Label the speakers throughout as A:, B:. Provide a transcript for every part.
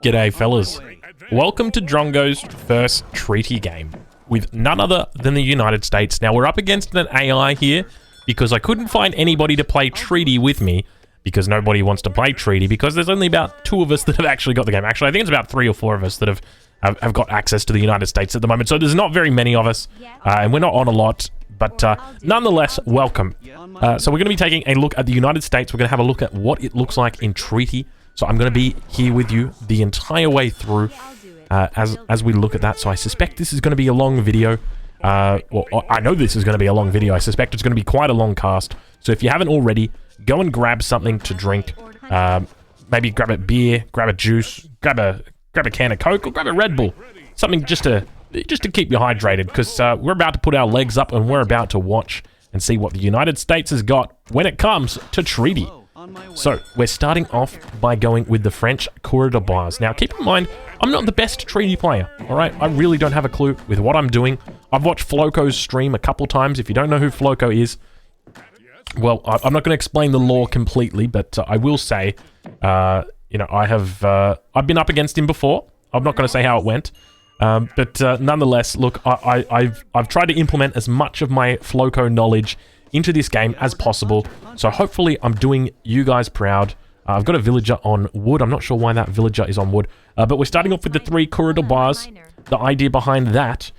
A: G'day fellas, welcome to Drongo's first treaty game with none other than the United States. Now we're up against an AI here because I couldn't find anybody to play treaty with me because nobody wants to play treaty because there's only about 2 of us that have actually got the game. Actually, I think it's about 3 or 4 of us that have got access to the United States at the moment, so there's not very many of us, and we're not on a lot, but nonetheless, welcome. So we're going to be taking a look at the United States. We're going to have a look at what it looks like in treaty. So I'm going to be here with you the entire way through as we look at that. So I suspect this is going to be a long video. Well, I know this is going to be a long video. I suspect it's going to be quite a long cast. So if you haven't already, go and grab something to drink. Maybe grab a beer, grab a juice, grab a can of Coke, or grab a Red Bull. Something just to keep you hydrated, because we're about to put our legs up and we're about to watch and see what the United States has got when it comes to treaty. So, we're starting off by going with the French Cour de Base. Now, keep in mind, I'm not the best treaty player, alright? I really don't have a clue with what I'm doing. I've watched Floco's stream a couple times. If you don't know who Floco is, well, I'm not going to explain the lore completely, but I will say, you know, I've been up against him before. I'm not going to say how it went. But nonetheless, look, I've tried to implement as much of my Floco knowledge into this game as possible, so hopefully I'm doing you guys proud. I've got a villager on wood. I'm not sure why that villager is on wood, but we're starting off with the 3 Cour de Base. The idea behind that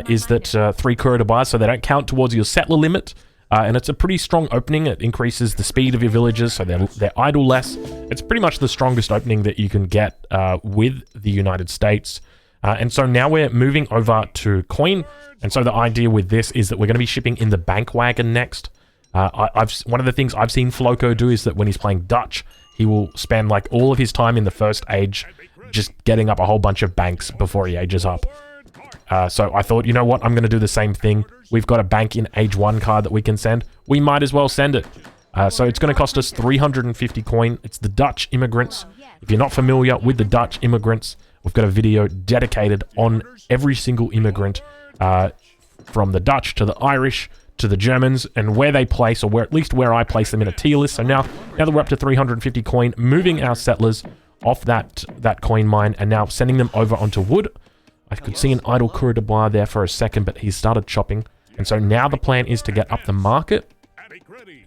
A: is that 3 Cour de Base, so they don't count towards your settler limit, and it's a pretty strong opening. It increases the speed of your villagers, so they're idle less. It's pretty much the strongest opening that you can get with the United States. And so now we're moving over to coin. And so the idea with this is that we're going to be shipping in the bank wagon next. One of the things I've seen Floco do is that when he's playing Dutch, he will spend like all of his time in the first age just getting up a whole bunch of banks before he ages up. So I thought, you know what, I'm going to do the same thing. We've got a bank in age 1 card that we can send. We might as well send it. So it's going to cost us 350 coin. It's the Dutch immigrants. If you're not familiar with the Dutch immigrants, we've got a video dedicated on every single immigrant, from the Dutch to the Irish to the Germans, and where they place, or at least where I place them in a tier list. So now that we're up to 350 coin, moving our settlers off that coin mine and now sending them over onto wood. I could see an idle Cour de Bois there for a second, but he's started chopping. And so now the plan is to get up the market,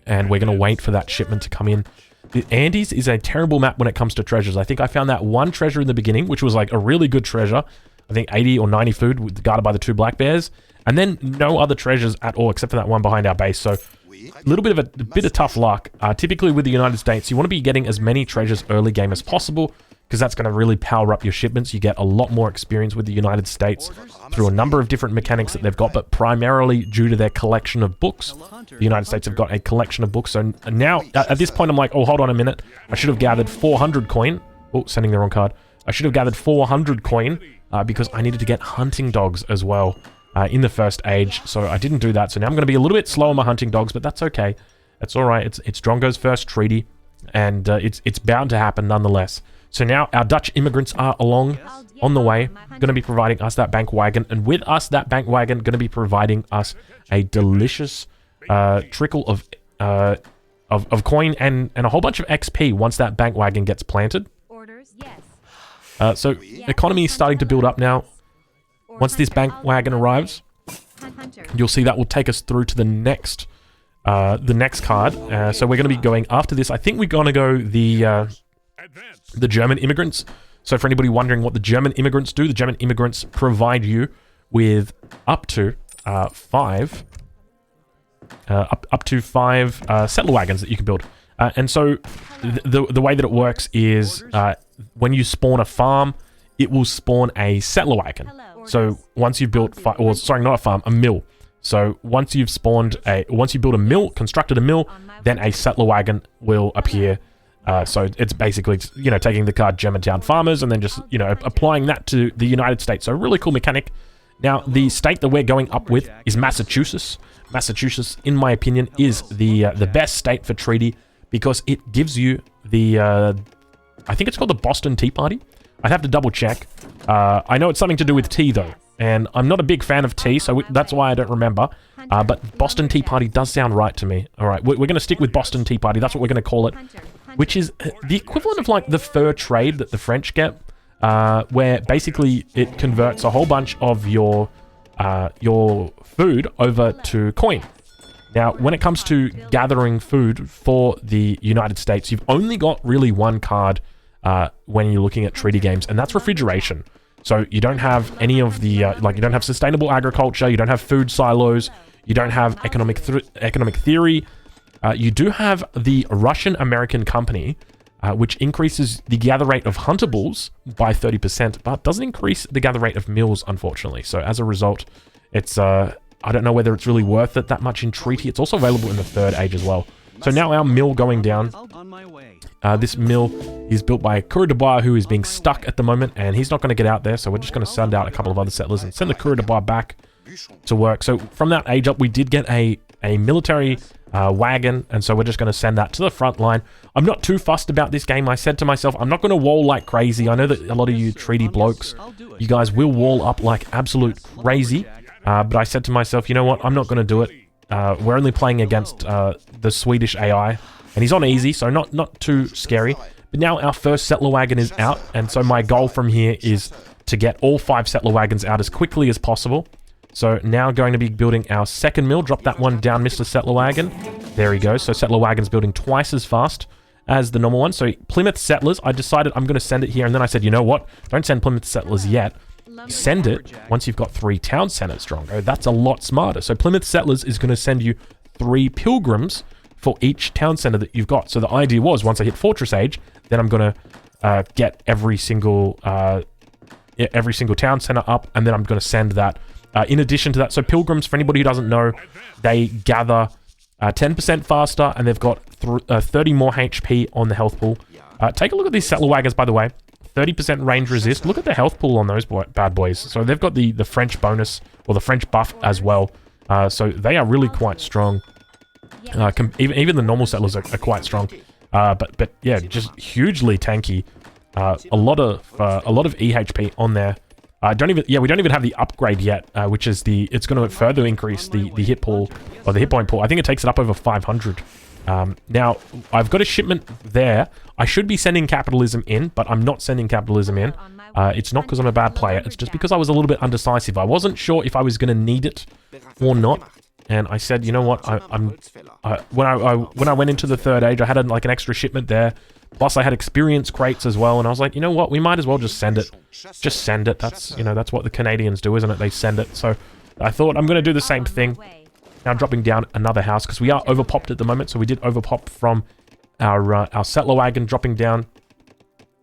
A: and we're going to wait for that shipment to come in. The Andes is a terrible map when it comes to treasures. I think I found that one treasure in the beginning, which was like a really good treasure. I think 80 or 90 food guarded by the 2 black bears. And then no other treasures at all except for that one behind our base. So a little bit of tough luck. Typically with the United States, you want to be getting as many treasures early game as possible, because that's going to really power up your shipments. You get a lot more experience with the United States through a number of different mechanics that they've got, but primarily due to their collection of books. The United States have got a collection of books. So now, at this point, I'm like, oh, hold on a minute. I should have gathered 400 coin. Oh, sending the wrong card. I should have gathered 400 coin because I needed to get hunting dogs as well in the first age. So I didn't do that. So now I'm going to be a little bit slow on my hunting dogs, but that's okay. That's all right. It's Drongo's first treaty, and it's bound to happen nonetheless. So now our Dutch immigrants are on the way, going to be providing us that bank wagon, and with us that bank wagon going to be providing us a delicious trickle of coin and a whole bunch of XP once that bank wagon gets planted. So economy is starting to build up now. Once this bank wagon arrives, you'll see that will take us through to the next card. So we're going to be going after this. I think we're going to go the German immigrants. So for anybody wondering what the German immigrants do, the German immigrants provide you with up to 5 settler wagons that you can build. And so the way that it works is when you spawn a farm, it will spawn a settler wagon. So once you've built, not a farm, a mill. So once you've built a mill, constructed a mill, then a settler wagon will appear. So it's basically, you know, taking the card Germantown farmers and then just, you know, applying that to the United States. So a really cool mechanic. Now, the state that we're going up with is Massachusetts. Massachusetts, in my opinion, is the best state for treaty because it gives you the, I think it's called the Boston Tea Party. I'd have to double check. I know it's something to do with tea, though. And I'm not a big fan of tea, so that's why I don't remember. But Boston Tea Party does sound right to me. All right, we're going to stick with Boston Tea Party. That's what we're going to call it. Which is the equivalent of, like, the fur trade that the French get. where basically it converts a whole bunch of your food over to coin. Now, when it comes to gathering food for the United States, you've only got really one card when you're looking at treaty games, and that's refrigeration. So you don't have any of the, you don't have sustainable agriculture, you don't have food silos, you don't have economic theory. You do have the Russian-American company, which increases the gather rate of huntables by 30%, but doesn't increase the gather rate of meals, unfortunately. So as a result, it's, I don't know whether it's really worth it that much in treaty. It's also available in the third age as well. So now our mill going down. This mill is built by Coureur de Bois, who is being stuck at the moment, and he's not going to get out there. So we're just going to send out a couple of other settlers and send the Coureur de Bois back to work. So from that age up, we did get a military wagon, and so we're just going to send that to the front line. I'm not too fussed about this game. I said to myself, I'm not going to wall like crazy. I know that a lot of you treaty blokes, you guys will wall up like absolute crazy. But I said to myself, you know what? I'm not going to do it. We're only playing against the Swedish AI, and he's on easy, so not too scary. But now our first settler wagon is out, and so my goal from here is to get all 5 settler wagons out as quickly as possible. So now going to be building our second mill. Drop that one down, Mr. Settler Wagon. There he goes. So Settler Wagon's building twice as fast as the normal one. So Plymouth Settlers, I decided I'm going to send it here, and then I said, you know what? Don't send Plymouth Settlers yet. Send it once you've got 3 town centers, Drongo. That's a lot smarter. So Plymouth Settlers is going to send you 3 pilgrims for each town center that you've got. So the idea was, once I hit Fortress Age, then I'm going to get every single town center up, and then I'm going to send that. In addition to that, so pilgrims, for anybody who doesn't know, they gather 10% faster, and they've got 30 more HP on the health pool. Take a look at these settler wagons, by the way. 30% range resist. Look at the health pool on those bad boys. So they've got the French bonus, or the French buff as well. So they are really quite strong. Even the normal settlers are quite strong. But yeah, just hugely tanky. A lot of EHP on there. We don't even have the upgrade yet, which is it's going to further increase the hit pool, or the hit point pool. I think it takes it up over 500. Now, I've got a shipment there. I should be sending capitalism in, but I'm not sending capitalism in. It's not because I'm a bad player. It's just because I was a little bit undecisive. I wasn't sure if I was going to need it or not. And I said, you know what? When I went into the third age, I had an extra shipment there. Plus, I had experience crates as well. And I was like, you know what? We might as well just send it. Just send it. That's what the Canadians do, isn't it? They send it. So I thought I'm going to do the same thing. Now dropping down another house, because we are overpopped at the moment. So we did overpop from our settler wagon, dropping down.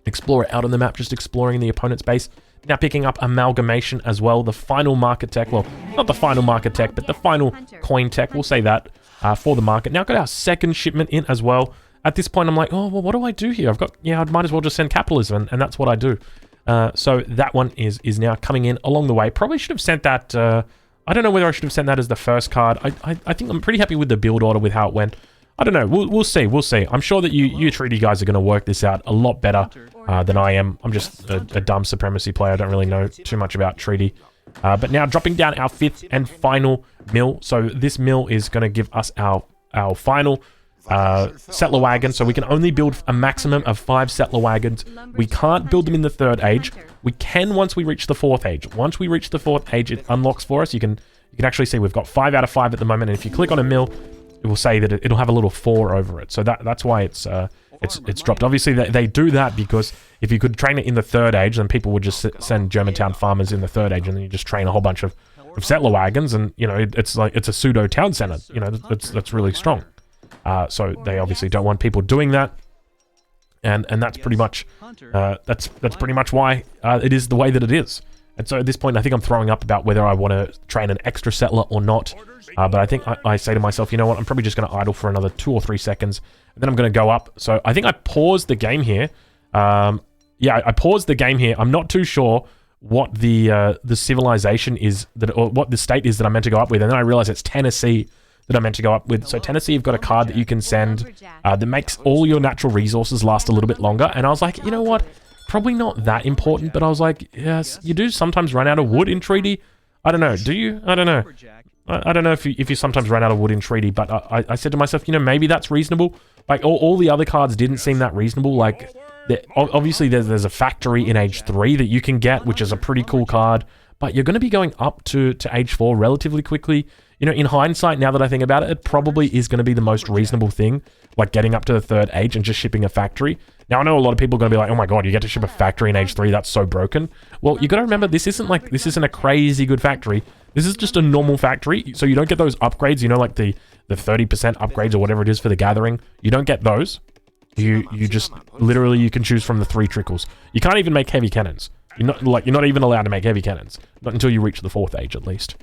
A: Explorer out on the map, just exploring the opponent's base. Now picking up amalgamation as well. The final market tech, well, not the final market tech, but the final coin tech, we'll say that, for the market. Now got our second shipment in as well. At this point, I'm like, oh, well, what do I do here? I might as well just send capitalism, and that's what I do. So that one is now coming in along the way. Probably should have sent that, I don't know whether I should have sent that as the first card. I think I'm pretty happy with the build order with how it went. I don't know. We'll see. We'll see. I'm sure that you treaty guys are going to work this out a lot better than I am. I'm just a dumb supremacy player. I don't really know too much about treaty. But now dropping down our 5th and final mill. So this mill is going to give us our final settler wagon. So we can only build a maximum of 5 settler wagons. We can't build them in the 3rd age. We can once we reach the 4th age. Once we reach the 4th age, it unlocks for us. You can actually see we've got 5 out of 5 at the moment. And if you click on a mill, it will say that it'll have a little 4 over it. So that's why it's dropped. Obviously, they do that because if you could train it in the 3rd age, then people would just send Germantown farmers in the 3rd age, and then you just train a whole bunch of settler wagons, and it's a pseudo town center. That's really strong. So they obviously don't want people doing that, and that's pretty much that's pretty much why it is the way that it is. And so at this point, I think I'm throwing up about whether I want to train an extra settler or not. But I think I say to myself, you know what? I'm probably just going to idle for another 2 or 3 seconds, and then I'm going to go up. So I think I paused the game here. Yeah, I paused the game here. I'm not too sure what the civilization is or what the state is that I'm meant to go up with, and then I realized it's Tennessee that I'm meant to go up with. So Tennessee, you've got a card that you can send that makes all your natural resources last a little bit longer. And I was like, you know what? Probably not that important, but I was like, yes, you do sometimes run out of wood in treaty. I don't know. Do you? I don't know. I don't know if you sometimes run out of wood in treaty, but I said to myself, maybe that's reasonable. Like all the other cards didn't seem that reasonable. Like Obviously, there's a factory in age 3 that you can get, which is a pretty cool card. But you're going to be going up to age 4 relatively quickly. You know, in hindsight, now that I think about it, it probably is going to be the most reasonable thing, like getting up to the 3rd age and just shipping a factory. Now, I know a lot of people are going to be like, oh my god, you get to ship a factory in age 3, that's so broken. Well, you got to remember, this isn't a crazy good factory. This is just a normal factory, so you don't get those upgrades, you know, like the 30% upgrades or whatever it is for the gathering. You don't get those. You just, literally, you can choose from the 3 trickles. You can't even make heavy cannons. You're not even allowed to make heavy cannons. Not until you reach the 4th age, at least.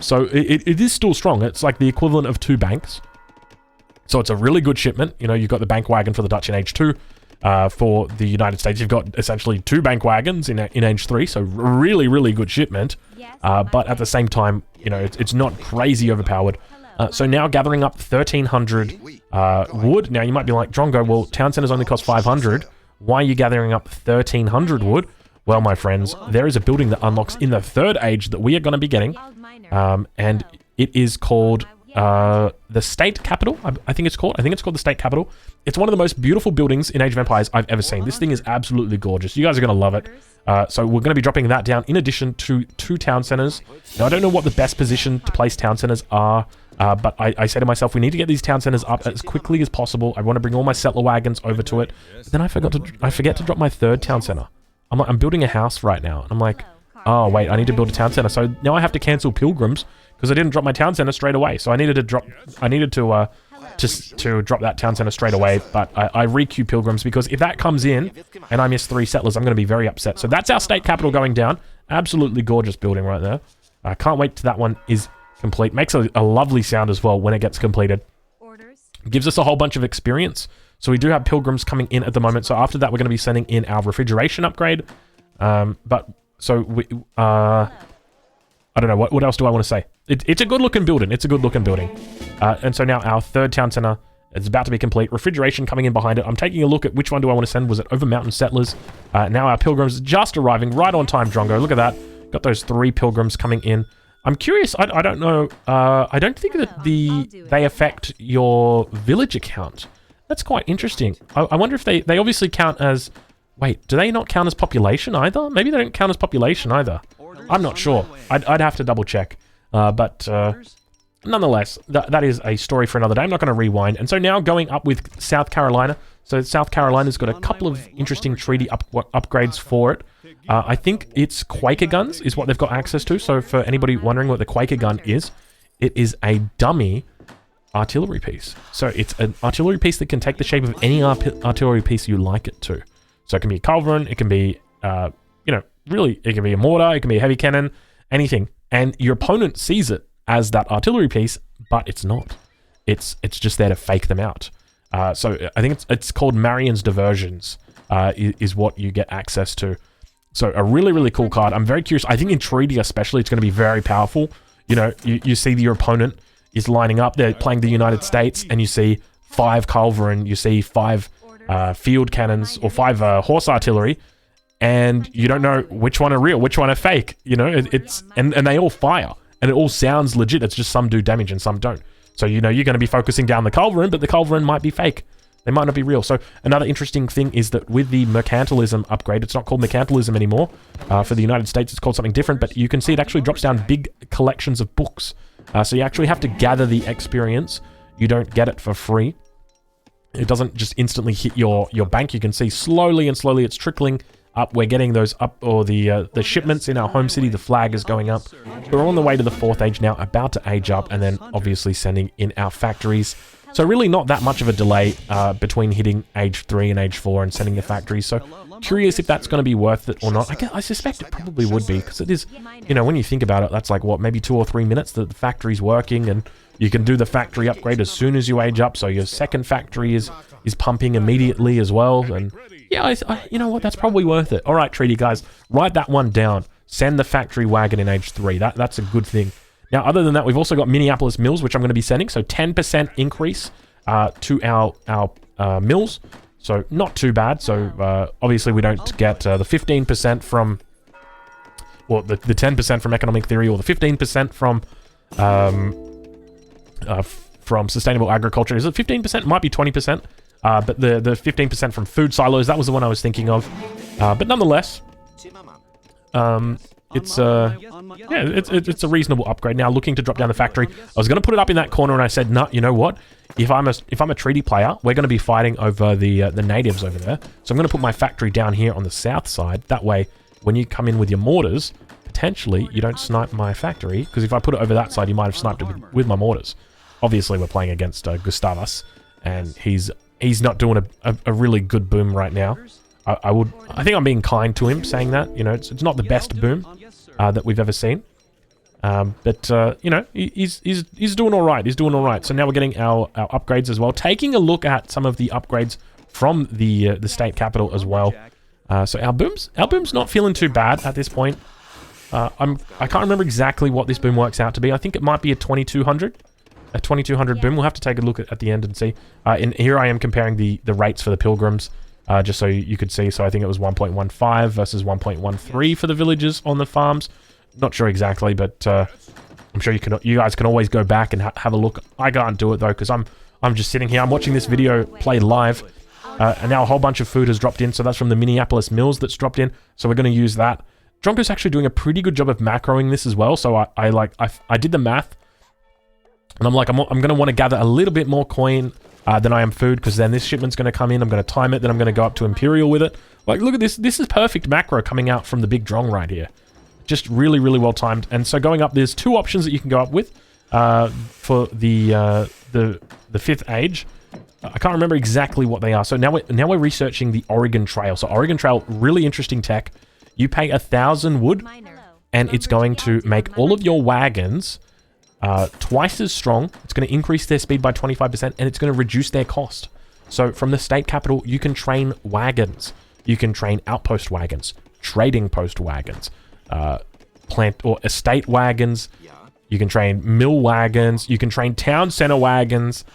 A: So it is still strong. It's like the equivalent of 2 banks. So it's a really good shipment. You know, you've got the bank wagon for the Dutch in age 2. For the United States, you've got essentially 2 bank wagons in age 3. So really, really good shipment. But at the same time, you know, it's not crazy overpowered. So now gathering up 1,300 wood. Now you might be like, Drongo, well, town centers only cost 500. Why are you gathering up 1,300 wood? Well, my friends, there is a building that unlocks in the 3rd age that we are going to be getting. And it is called the State Capital, I think it's called. I think it's called the State Capital. It's one of the most beautiful buildings in Age of Empires I've ever seen. This thing is absolutely gorgeous. You guys are going to love it. So we're going to be dropping that down in addition to 2 town centers. Now, I don't know what the best position to place town centers are, but I say to myself, we need to get these town centers up as quickly as possible. I want to bring all my settler wagons over to it. But then I forget to drop my 3rd town center. I'm building a house right now. I'm like, oh wait, I need to build a town center. So now I have to cancel pilgrims because I didn't drop my town center straight away. So I needed to drop that town center straight away. But I re-queue pilgrims because if that comes in and I miss 3 settlers, I'm going to be very upset. So that's our state capital going down. Absolutely gorgeous building right there. I can't wait till that one is complete. Makes a lovely sound as well when it gets completed. Gives us a whole bunch of experience. So we do have pilgrims coming in at the moment. So after that, we're going to be sending in our refrigeration upgrade. I don't know. What else do I want to say? It's a good looking building. It's a good looking building. And so now our 3rd town center is about to be complete. Refrigeration coming in behind it. I'm taking a look at which one do I want to send. Was it over mountain settlers? Now our pilgrims just arriving right on time, Drongo. Look at that. Got those 3 pilgrims coming in. I'm curious. I don't know. I don't think that they affect your village account. That's quite interesting. I wonder if they obviously count as... Wait, do they not count as population either? Maybe they don't count as population either. I'm not sure. I'd have to double check. But nonetheless, that is a story for another day. I'm not going to rewind. And so now going up with South Carolina. So South Carolina's got a couple of interesting treaty upgrades for it. I think it's Quaker guns is what they've got access to. So for anybody wondering what the Quaker gun is, it is a dummy artillery piece. So it's an artillery piece that can take the shape of any artillery piece you like it to. So it can be a culverin, it can be, really, it can be a mortar, it can be a heavy cannon, anything. And your opponent sees it as that artillery piece, but it's not. It's just there to fake them out. So I think it's called Marion's Diversions, is what you get access to. So a really, really cool card. I'm very curious. I think in treaty especially, it's going to be very powerful. You know, you see your opponent is lining up. They're playing the United States, and you see 5 culverin, you see 5 field cannons, or 5 horse artillery, and you don't know which one are real, which one are fake. You know, and they all fire, and it all sounds legit. It's just some do damage and some don't. So, you know, you're going to be focusing down the culverin, but the culverin might be fake. They might not be real. So another interesting thing is that with the mercantilism upgrade, it's not called mercantilism anymore. For the United States, it's called something different, but you can see it actually drops down big collections of books. So you actually have to gather the experience. You don't get it for free. It doesn't just instantly hit your bank. You can see slowly and slowly it's trickling up. We're getting those up, or the shipments in our home city. The flag is going up. We're on the way to the 4th age now, about to age up, and then obviously sending in our factories. So really not that much of a delay between hitting age 3 and age 4 and sending the factories. So curious if that's going to be worth it or not. I suspect it probably would be, because it is, you know, when you think about it, that's like, what, maybe 2 or 3 minutes that the factory's working, and you can do the factory upgrade as soon as you age up. So your second factory is pumping immediately as well. And yeah, you know what, that's probably worth it. All right, treaty guys, write that one down. Send the factory wagon in age 3. That's a good thing. Now, other than that, we've also got Minneapolis mills, which I'm going to be sending. So 10% increase to our mills. So not too bad. So obviously we don't get the 15% from, well, the 10% from economic theory, or the 15% from sustainable agriculture. Is it 15%? Might be 20%. But the 15% from food silos, that was the one I was thinking of. But nonetheless, it's a reasonable upgrade. Now, looking to drop down the factory, I was going to put it up in that corner, and I said, no, you know what? If I'm a treaty player, we're going to be fighting over the natives over there. So I'm going to put my factory down here on the south side. That way, when you come in with your mortars, potentially you don't snipe my factory, because if I put it over that side, you might have sniped it with my mortars. Obviously, we're playing against Gustavus, and he's not doing a really good boom right now. I think I'm being kind to him saying that. You know, it's not the best boom that we've ever seen. But you know, he's doing all right. He's doing all right. So now we're getting our upgrades as well. Taking a look at some of the upgrades from the state capital as well. So our boom's not feeling too bad at this point. I can't remember exactly what this boom works out to be. I think it might be a 2200. A 2200 boom. We'll have to take a look at the end and see. And here I am comparing the rates for the pilgrims. Just so you could see. So I think it was 1.15 versus 1.13 for the villagers on the farms. Not sure exactly, but I'm sure you guys can always go back and have a look. I can't do it though, because I'm just sitting here. I'm watching this video play live, and now a whole bunch of food has dropped in. So that's from the Minneapolis mills that's dropped in. So we're going to use that. Drongo's actually doing a pretty good job of macroing this as well. So I did the math, and I'm like, I'm going to want to gather a little bit more coin than I am food, because then this shipment's going to come in. I'm going to time it, then I'm going to go up to Imperial with it. Like, look at this. This is perfect macro coming out from the big drong right here. Just really, really well timed. And so going up, there's two options that you can go up with for the fifth age. I can't remember exactly what they are. So now we're researching the Oregon Trail. So Oregon Trail, really interesting tech. You pay 1,000 wood, and it's going to make all of your wagons twice as strong. It's going to increase their speed by 25%, and it's going to reduce their cost. So from the state capital, you can train wagons. You can train outpost wagons, trading post wagons, plant or estate wagons. You can train mill wagons. You can train town center wagons,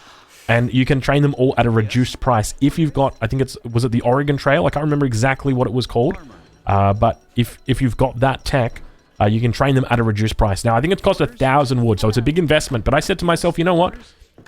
A: and you can train them all at a reduced price. If you've got, I think was it the Oregon Trail? I can't remember exactly what it was called. But if you've got that tech, you can train them at a reduced price. Now, I think it's cost 1,000 wood, so it's a big investment. But I said to myself, you know what?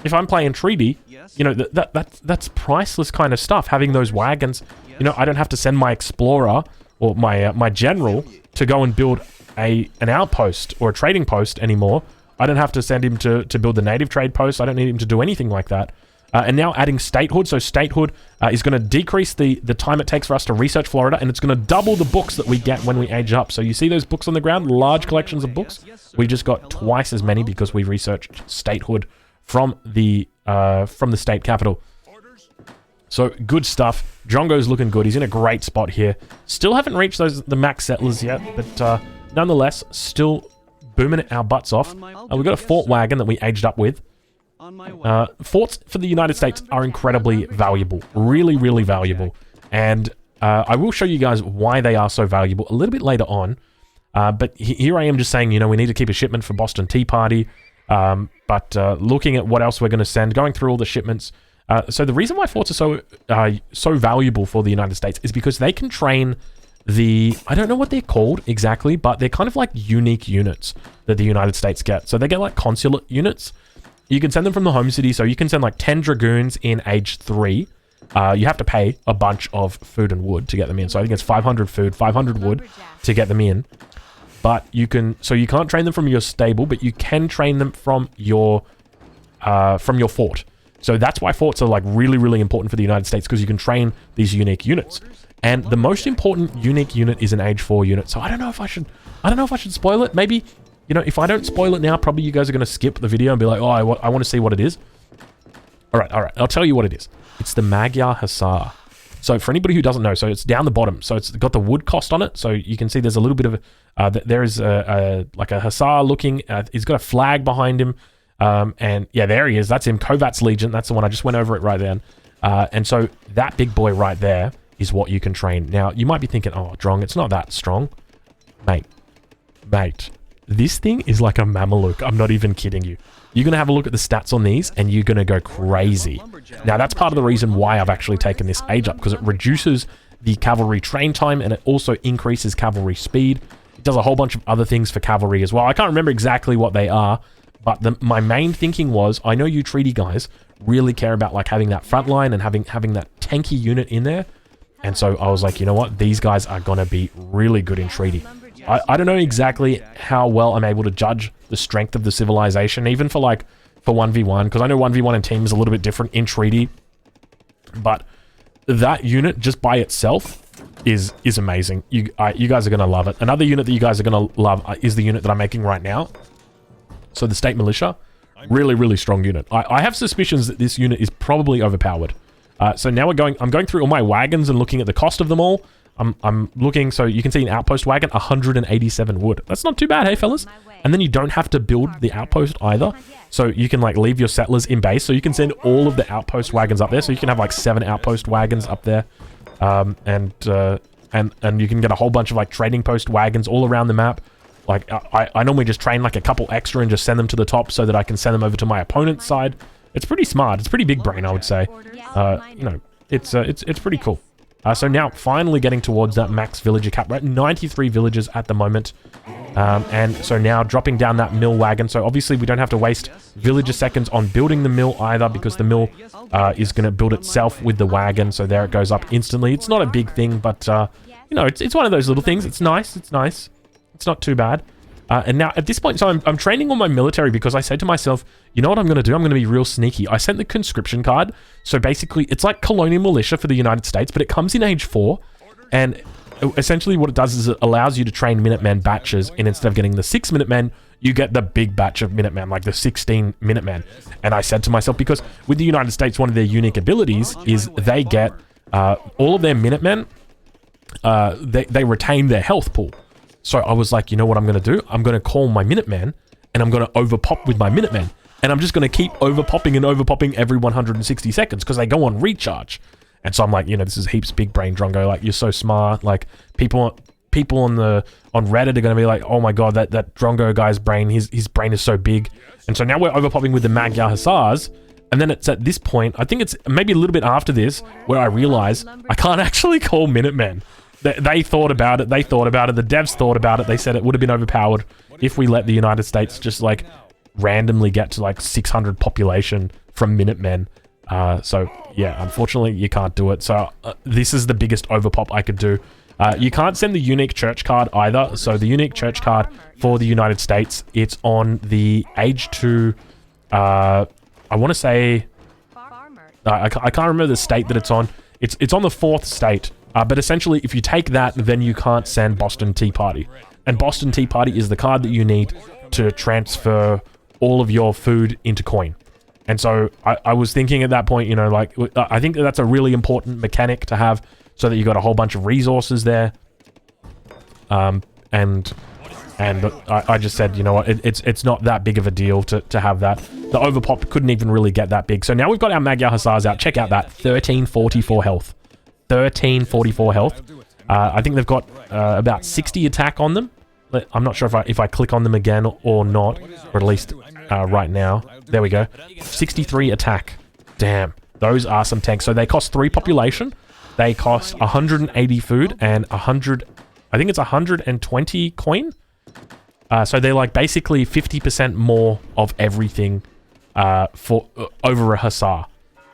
A: If I'm playing treaty, you know, that's priceless kind of stuff. Having those wagons, you know, I don't have to send my explorer or my general to go and build an outpost or a trading post anymore. I don't have to send him to build the native trade post. I don't need him to do anything like that. And now adding statehood. So statehood is going to decrease the time it takes for us to research Florida, and it's going to double the books that we get when we age up. So you see those books on the ground, large collections of books? We just got twice as many because we researched statehood from the state capital. So good stuff. Drongo's looking good. He's in a great spot here. Still haven't reached the max settlers yet, but nonetheless, still booming our butts off. We've got a fort wagon that we aged up with. Forts for the United States are incredibly valuable. Really, really valuable. And I will show you guys why they are so valuable a little bit later on. But here I am just saying, you know, we need to keep a shipment for Boston Tea Party. But looking at what else we're going to send, going through all the shipments. So the reason why forts are so valuable for the United States is because they can train I don't know what they're called exactly, but they're kind of like unique units that the United States get. So they get like consulate units. You can send them from the home city, so you can send like 10 dragoons in age 3. You have to pay a bunch of food and wood to get them in. So I think it's 500 food, 500 wood to get them in. But you can't train them from your stable, but you can train them from your fort. So that's why forts are like really, really important for the United States, because you can train these unique units. And the most important unique unit is an age 4 unit. So I don't know if I should spoil it. Maybe, you know, if I don't spoil it now, probably you guys are going to skip the video and be like, oh, I want to see what it is. All right. I'll tell you what it is. It's the Magyar Hussar. So for anybody who doesn't know, so it's down the bottom. So it's got the wood cost on it. So you can see there's a little bit of there is like a Hussar looking. He's got a flag behind him. And yeah, there he is. That's him. Kovat's Legion. That's the one. I just went over it right then. And so that big boy right there is what you can train. Now, you might be thinking, oh, Drong, it's not that strong. Mate, this thing is like a Mameluke. I'm not even kidding you. You're going to have a look at the stats on these, and you're going to go crazy. Now, that's part of the reason why I've actually taken this age up, because it reduces the cavalry train time, and it also increases cavalry speed. It does a whole bunch of other things for cavalry as well. I can't remember exactly what they are, but my main thinking was, I know you treaty guys really care about like having that front line and having that tanky unit in there. And so I was like, you know what? These guys are going to be really good in treaty. I don't know exactly how well I'm able to judge the strength of the civilization, even for 1v1, because I know 1v1 in team is a little bit different in treaty. But that unit just by itself is amazing. You guys are going to love it. Another unit that you guys are going to love is the unit that I'm making right now. So the State Militia, really, really strong unit. I have suspicions that this unit is probably overpowered. So now I'm going through all my wagons and looking at the cost of them all. I'm looking, so you can see an outpost wagon, 187 wood. That's not too bad, hey fellas? And then you don't have to build the outpost either. So you can like leave your settlers in base. So you can send all of the outpost wagons up there. So you can have like 7 outpost wagons up there. And you can get a whole bunch of like trading post wagons all around the map. Like I normally just train like a couple extra and just send them to the top so that I can send them over to my opponent's side. It's pretty smart. It's pretty big brain, I would say. You know, it's pretty cool. So now finally getting towards that max villager cap. We're at 93 villagers at the moment. And so now dropping down that mill wagon. So obviously we don't have to waste villager seconds on building the mill either, because the mill is going to build itself with the wagon. So there it goes up instantly. It's not a big thing, but you know, it's one of those little things. It's nice. It's nice. It's not too bad. And now at this point, so I'm training on my military because I said to myself, you know what I'm going to do? I'm going to be real sneaky. I sent the conscription card. So basically it's like colonial militia for the United States, but it comes in age 4. And essentially what it does is it allows you to train Minutemen batches, and instead of getting the 6 Minutemen, you get the big batch of Minutemen, like the 16 Minutemen. And I said to myself, because with the United States, one of their unique abilities is they get all of their Minutemen, they retain their health pool. So I was like, you know what I'm going to do? I'm going to call my Minutemen, and I'm going to overpop with my Minutemen. And I'm just going to keep overpopping and overpopping every 160 seconds because they go on recharge. And so I'm like, you know, this is heaps big brain, Drongo. Like, you're so smart. Like, people on Reddit are going to be like, oh my god, that Drongo guy's brain, his brain is so big. And so now we're overpopping with the Magyar Hussars. And then it's at this point, I think it's maybe a little bit after this, where I realize I can't actually call Minutemen. They thought about it. They thought about it. The devs thought about it. They said it would have been overpowered if we let the United States just like randomly get to like 600 population from Minutemen. So yeah, unfortunately you can't do it. So this is the biggest overpop I could do. You can't send the unique church card either. So the unique church card for the United States, it's on the age 2. I want to say I can't remember the state that it's on. It's on the 4th state. But essentially, if you take that, then you can't send Boston Tea Party. And Boston Tea Party is the card that you need to transfer all of your food into coin. And so I was thinking at that point, you know, like, I think that's a really important mechanic to have so that you got a whole bunch of resources there. And I just said, you know what, it's not that big of a deal to have that. The overpop couldn't even really get that big. So now we've got our Magyar Hussars out. Check out that, 1344 health. 1344 health. I think they've got about 60 attack on them. I'm not sure if I click on them again or not, or at least right now. There we go. 63 attack. Damn, those are some tanks. So they cost 3 population. They cost 180 food and 100. I think it's 120 coin. So they're like basically 50% more of everything for over a hussar.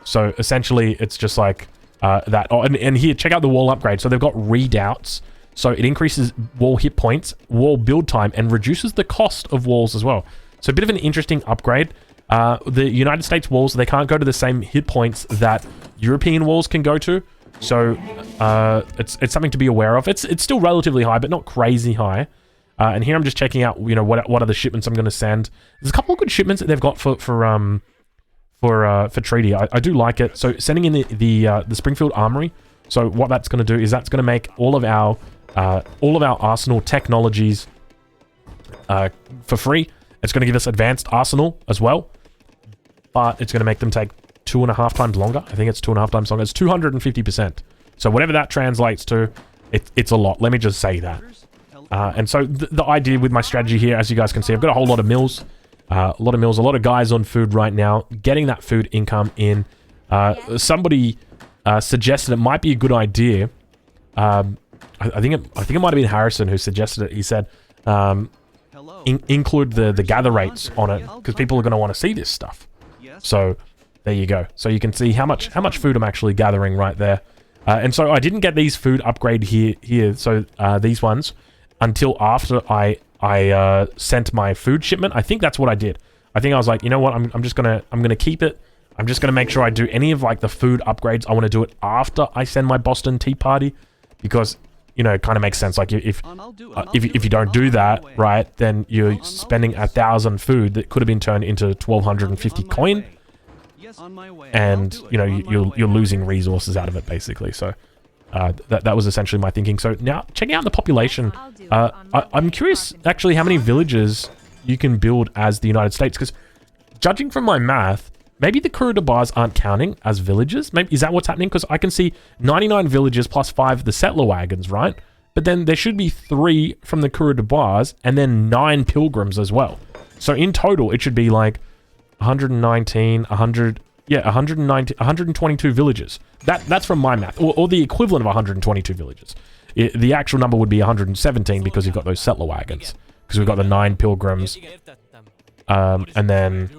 A: So essentially, it's just like. That. Oh, and here, check out the wall upgrade. So they've got redoubts. So it increases wall hit points, wall build time, and reduces the cost of walls as well. So a bit of an interesting upgrade. The United States walls, they can't go to the same hit points that European walls can go to. So it's something to be aware of. It's still relatively high, but not crazy high. And here I'm just checking out, you know, what are the shipments I'm going to send. There's a couple of good shipments that they've got for treaty. I do like it. So sending in the Springfield Armory. So what that's going to do is that's going to make all of our arsenal technologies for free. It's going to give us advanced arsenal as well, but it's going to make them take 2.5 times longer. I think it's 2.5 times longer. It's 250%. So whatever that translates to, it's a lot. Let me just say that. And so the idea with my strategy here, as you guys can see, I've got a whole lot of mills. A lot of guys on food right now, getting that food income in. Somebody suggested it might be a good idea. I think it might have been Harrison who suggested it. He said, include the gather rates on it, because people are going to want to see this stuff. So There you go. So you can see how much food I'm actually gathering right there. And so I didn't get these food upgrade here. So these ones until after I sent my food shipment. I think that's what I did. I think I was like, you know what? I'm gonna keep it. I'm just gonna make sure I do any of like the food upgrades. I want to do it after I send my Boston Tea Party, because you know it kind of makes sense. Like if you don't do that, right, then you're spending 1,000 food that could have been turned into 1,250 coin, and you know you're losing resources out of it basically. So that was essentially my thinking. So now checking out the population, I'm curious actually how many villages you can build as the United States, because judging from my math, maybe the Coureur de Bars aren't counting as villages. Maybe is that what's happening? Because I can see 99 villages plus 5 of the settler wagons, right? But then there should be 3 from the Coureur de Bars and then 9 pilgrims as well. So in total, it should be like 119, 100, yeah, 190, 122 villages. That's from my math, or the equivalent of 122 villages. The actual number would be 117 because you've got those settler wagons. Because we've got the 9 pilgrims, and then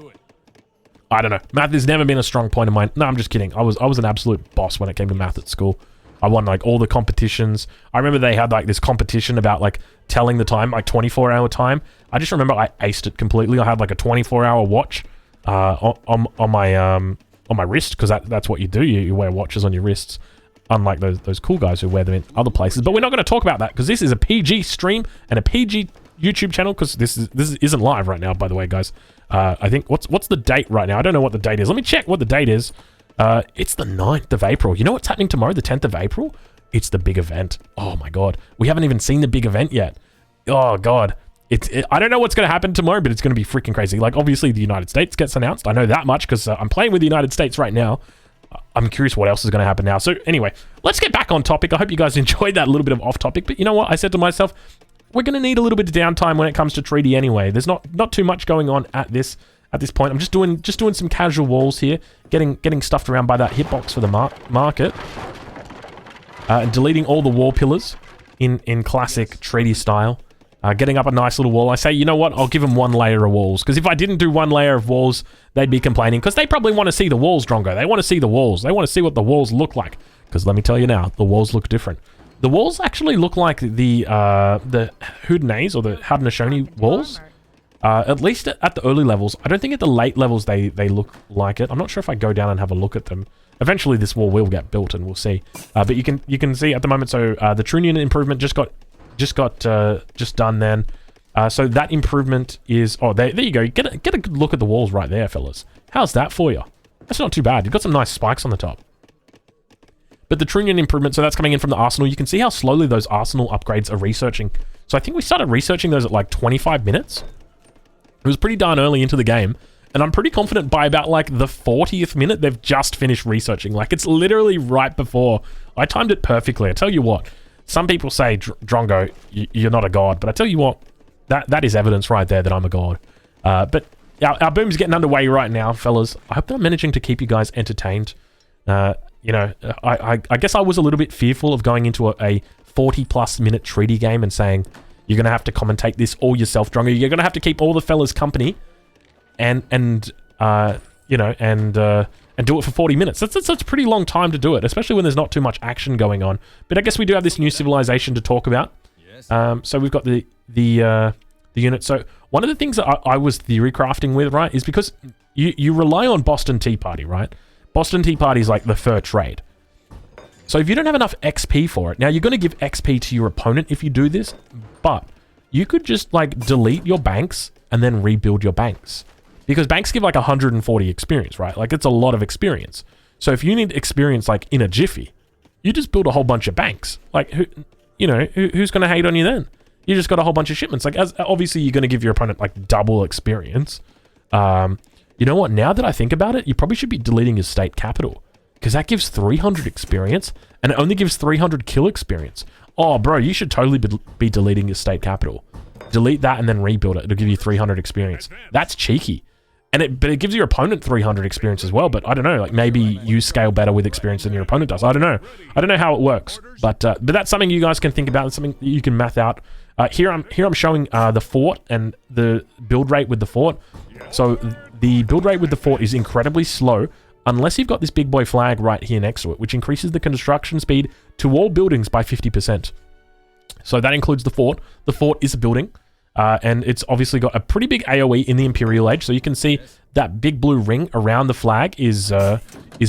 A: I don't know. Math has never been a strong point of mine. No, I'm just kidding. I was an absolute boss when it came to math at school. I won like all the competitions. I remember they had like this competition about like telling the time, like 24-hour time. I just remember I aced it completely. I had like a 24-hour watch on my wrist, because that's what you do. You wear watches on your wrists, unlike those cool guys who wear them in other places. But we're not going to talk about that because this is a PG stream and a PG YouTube channel, because this isn't live right now, by the way, guys. I think what's the date right now? I don't know what the date is. Let me check what the date is. It's the 9th of April. You know what's happening tomorrow, the 10th of April? It's the big event. Oh my god, we haven't even seen the big event yet. Oh god, I don't know what's going to happen tomorrow, but it's going to be freaking crazy. Like obviously the United States gets announced. I know that much because I'm playing with the United States right now. I'm curious what else is going to happen now. So anyway, let's get back on topic. I hope you guys enjoyed that little bit of off topic. But you know what? I said to myself, we're going to need a little bit of downtime when it comes to treaty anyway. There's not too much going on at this point. I'm just doing some casual walls here, getting stuffed around by that hitbox for the market, and deleting all the wall pillars in classic treaty style. Getting up a nice little wall. I say, you know what? I'll give them 1 layer of walls, because if I didn't do 1 layer of walls, they'd be complaining, because they probably want to see the walls, Drongo. They want to see the walls. They want to see what the walls look like, because let me tell you now, the walls look different. The walls actually look like the Houdinese or the Haudenosaunee walls. At least at the early levels. I don't think at the late levels they look like it. I'm not sure if I go down and have a look at them. Eventually this wall will get built and we'll see. But you can see at the moment, so the Trunion improvement just done then. So that improvement is, oh, there you go. Get a good look at the walls right there, fellas. How's that for you? That's not too bad. You've got some nice spikes on the top. But the Trunion improvement, so that's coming in from the arsenal. You can see how slowly those arsenal upgrades are researching. So I think we started researching those at like 25 minutes. It was pretty darn early into the game. And I'm pretty confident by about like the 40th minute, they've just finished researching. Like it's literally right before. I timed it perfectly. I tell you what, some people say, Drongo, you're not a god. But I tell you what, that is evidence right there that I'm a god. But our boom's getting underway right now, fellas. I hope that I'm managing to keep you guys entertained. You know, I guess I was a little bit fearful of going into a 40+ minute treaty game and saying, you're going to have to commentate this all yourself, Drongo. You're going to have to keep all the fellas company and you know, and do it for 40 minutes. That's a pretty long time to do it, especially when there's not too much action going on. But I guess we do have this new civilization to talk about. So we've got the unit. So one of the things that I was theory crafting with, right, is because you rely on Boston Tea Party, right? Boston Tea Party is like the fur trade. So if you don't have enough XP for it, now you're going to give XP to your opponent if you do this, but you could just like delete your banks and then rebuild your banks. Because banks give like 140 experience, right? Like it's a lot of experience. So if you need experience like in a jiffy, you just build a whole bunch of banks. Like, who's going to hate on you then? You just got a whole bunch of shipments. Like, obviously you're going to give your opponent like double experience. You know what? Now that I think about it, you probably should be deleting your state capital, because that gives 300 experience and it only gives 300 kill experience. Oh, bro, you should totally be deleting your state capital. Delete that and then rebuild it. It'll give you 300 experience. That's cheeky. But it gives your opponent 300 experience as well. But I don't know, like maybe you scale better with experience than your opponent does. I don't know. I don't know how it works. But that's something you guys can think about. It's something that you can math out. Here I'm showing the fort and the build rate with the fort. So the build rate with the fort is incredibly slow unless you've got this big boy flag right here next to it, which increases the construction speed to all buildings by 50%. So that includes the fort. The fort is a building, and it's obviously got a pretty big AOE in the Imperial Age. So you can see that big blue ring around the flag is